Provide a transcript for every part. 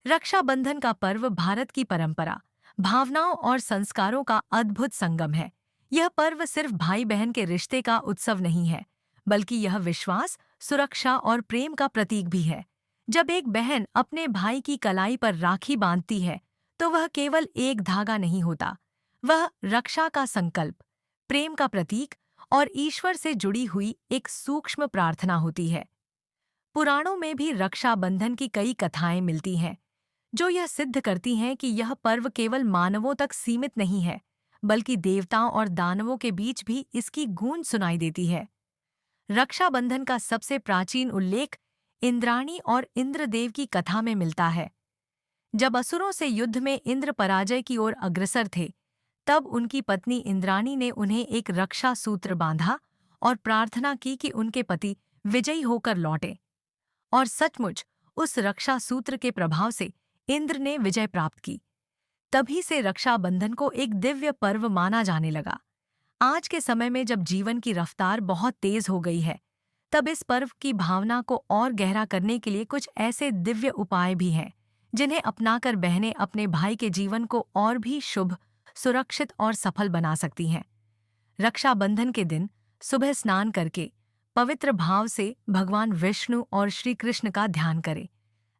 रक्षाबंधन का पर्व भारत की परंपरा, भावनाओं और संस्कारों का अद्भुत संगम है। यह पर्व सिर्फ भाई बहन के रिश्ते का उत्सव नहीं है, बल्कि यह विश्वास, सुरक्षा और प्रेम का प्रतीक भी है। जब एक बहन अपने भाई की कलाई पर राखी बांधती है, तो वह केवल एक धागा नहीं होता। वह रक्षा का संकल्प, प्रेम का प्रतीक और ईश्वर से जुड़ी हुई एक सूक्ष्म प्रार्थना होती है। पुराणों में भी रक्षाबंधन की कई कथाएं मिलती हैं, जो यह सिद्ध करती हैं कि यह पर्व केवल मानवों तक सीमित नहीं है, बल्कि देवताओं और दानवों के बीच भी इसकी गूंज सुनाई देती है। रक्षाबंधन का सबसे प्राचीन उल्लेख इंद्राणी और इंद्रदेव की कथा में मिलता है। जब असुरों से युद्ध में इंद्र पराजय की ओर अग्रसर थे, तब उनकी पत्नी इंद्राणी ने उन्हें एक रक्षा सूत्र बांधा और प्रार्थना की कि उनके पति विजयी होकर लौटे। और सचमुच उस रक्षा सूत्र के प्रभाव से इंद्र ने विजय प्राप्त की। तभी से रक्षाबंधन को एक दिव्य पर्व माना जाने लगा। आज के समय में जब जीवन की रफ्तार बहुत तेज हो गई है, तब इस पर्व की भावना को और गहरा करने के लिए कुछ ऐसे दिव्य उपाय भी हैं, जिन्हें अपनाकर बहनें अपने भाई के जीवन को और भी शुभ, सुरक्षित और सफल बना सकती हैं। रक्षाबंधन के दिन सुबह स्नान करके पवित्र भाव से भगवान विष्णु और श्री कृष्ण का ध्यान करें।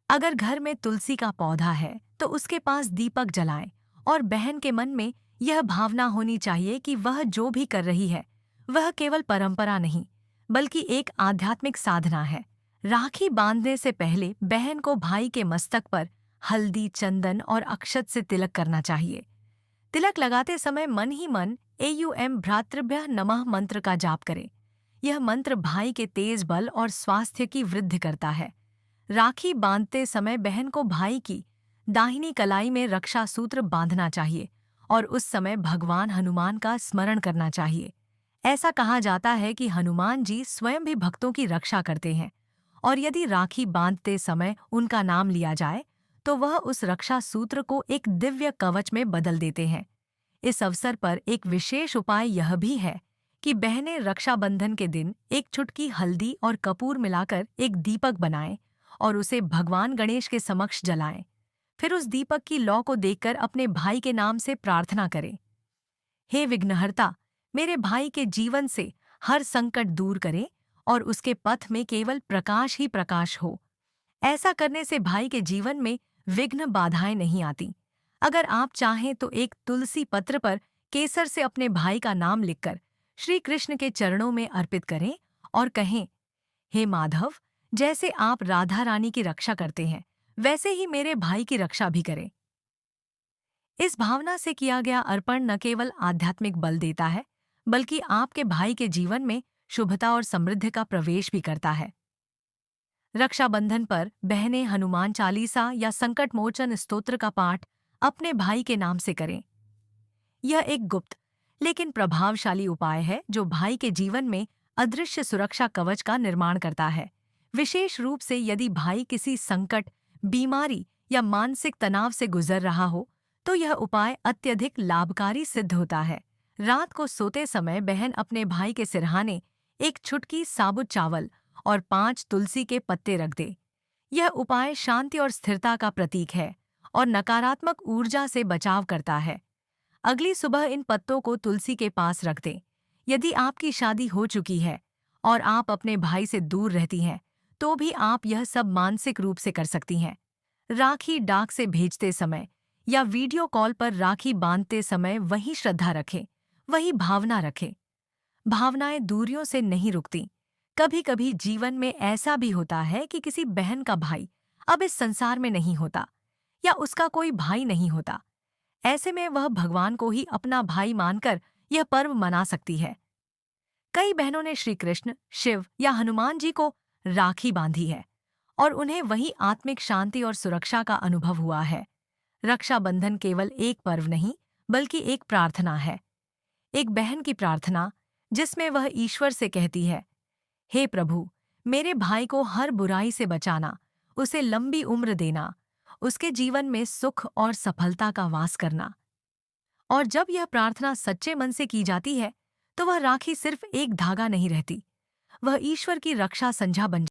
अगर घर में तुलसी का पौधा है, तो उसके पास दीपक जलाएं और बहन के मन में यह भावना होनी चाहिए कि वह जो भी कर रही है, वह केवल परंपरा नहीं, बल्कि एक आध्यात्मिक साधना है। राखी बांधने से पहले बहन को भाई के मस्तक पर हल्दी, चंदन और अक्षत से तिलक करना चाहिए। तिलक लगाते समय मन ही मन एयुएम भ्रातृभ्यः नमः मंत्र का जाप करें। यह मंत्र भाई के तेज बल और स्वास्थ्य की वृद्धि करता है। राखी बांधते समय बहन को भाई की दाहिनी कलाई में रक्षा सूत्र बांधना चाहिए और उस समय भगवान हनुमान का स्मरण करना चाहिए। ऐसा कहा जाता है कि हनुमान जी स्वयं भी भक्तों की रक्षा करते हैं, और यदि राखी बांधते समय उनका नाम लिया जाए, तो वह उस रक्षा सूत्र को एक दिव्य कवच में बदल देते हैं। इस अवसर पर एक विशेष उपाय यह भी है कि बहनें रक्षाबंधन के दिन एक चुटकी हल्दी और कपूर मिलाकर एक दीपक बनाएं और उसे भगवान गणेश के समक्ष जलाएं। फिर उस दीपक की लौ को देखकर अपने भाई के नाम से प्रार्थना करें। हे विघ्नहर्ता, मेरे भाई के जीवन से हर संकट दूर करें और उसके पथ में केवल प्रकाश ही प्रकाश हो। ऐसा करने से भाई के जीवन में विघ्न बाधाएं नहीं आती। अगर आप चाहें तो एक तुलसी पत्र पर केसर से अपने भाई का नाम लिखकर श्री कृष्ण के चरणों में अर्पित करें और कहें, हे माधव, जैसे आप राधा रानी की रक्षा करते हैं, वैसे ही मेरे भाई की रक्षा भी करें। इस भावना से किया गया अर्पण न केवल आध्यात्मिक बल देता है, बल्कि आपके भाई के जीवन में शुभता और समृद्धि का प्रवेश भी करता है। रक्षाबंधन पर बहनें हनुमान चालीसा या संकट मोचन स्तोत्र का पाठ अपने भाई के नाम से करें। यह एक गुप्त लेकिन प्रभावशाली उपाय है, जो भाई के जीवन में अदृश्य सुरक्षा कवच का निर्माण करता है। विशेष रूप से यदि भाई किसी संकट, बीमारी या मानसिक तनाव से गुजर रहा हो, तो यह उपाय अत्यधिक लाभकारी सिद्ध होता है। रात को सोते समय बहन अपने भाई के सिरहाने एक चुटकी साबुत चावल और 5 तुलसी के पत्ते रख दे। यह उपाय शांति और स्थिरता का प्रतीक है और नकारात्मक ऊर्जा से बचाव करता है। अगली सुबह इन पत्तों को तुलसी के पास रख दें। यदि आपकी शादी हो चुकी है और आप अपने भाई से दूर रहती हैं, तो भी आप यह सब मानसिक रूप से कर सकती हैं। राखी डाक से भेजते समय या वीडियो कॉल पर राखी बांधते समय वही श्रद्धा रखें, वही भावना रखें। भावनाएं दूरियों से नहीं रुकती। कभी कभी जीवन में ऐसा भी होता है कि किसी बहन का भाई अब इस संसार में नहीं होता, या उसका कोई भाई नहीं होता। ऐसे में वह भगवान को ही अपना भाई मानकर यह पर्व मना सकती है। कई बहनों ने श्री कृष्ण, शिव या हनुमान जी को राखी बांधी है और उन्हें वही आत्मिक शांति और सुरक्षा का अनुभव हुआ है। रक्षाबंधन केवल एक पर्व नहीं, बल्कि एक प्रार्थना है। एक बहन की प्रार्थना, जिसमें वह ईश्वर से कहती है, हे प्रभु, मेरे भाई को हर बुराई से बचाना, उसे लंबी उम्र देना, उसके जीवन में सुख और सफलता का वास करना। और जब यह प्रार्थना सच्चे मन से की जाती है, तो वह राखी सिर्फ एक धागा नहीं रहती, वह ईश्वर की रक्षा संझा बन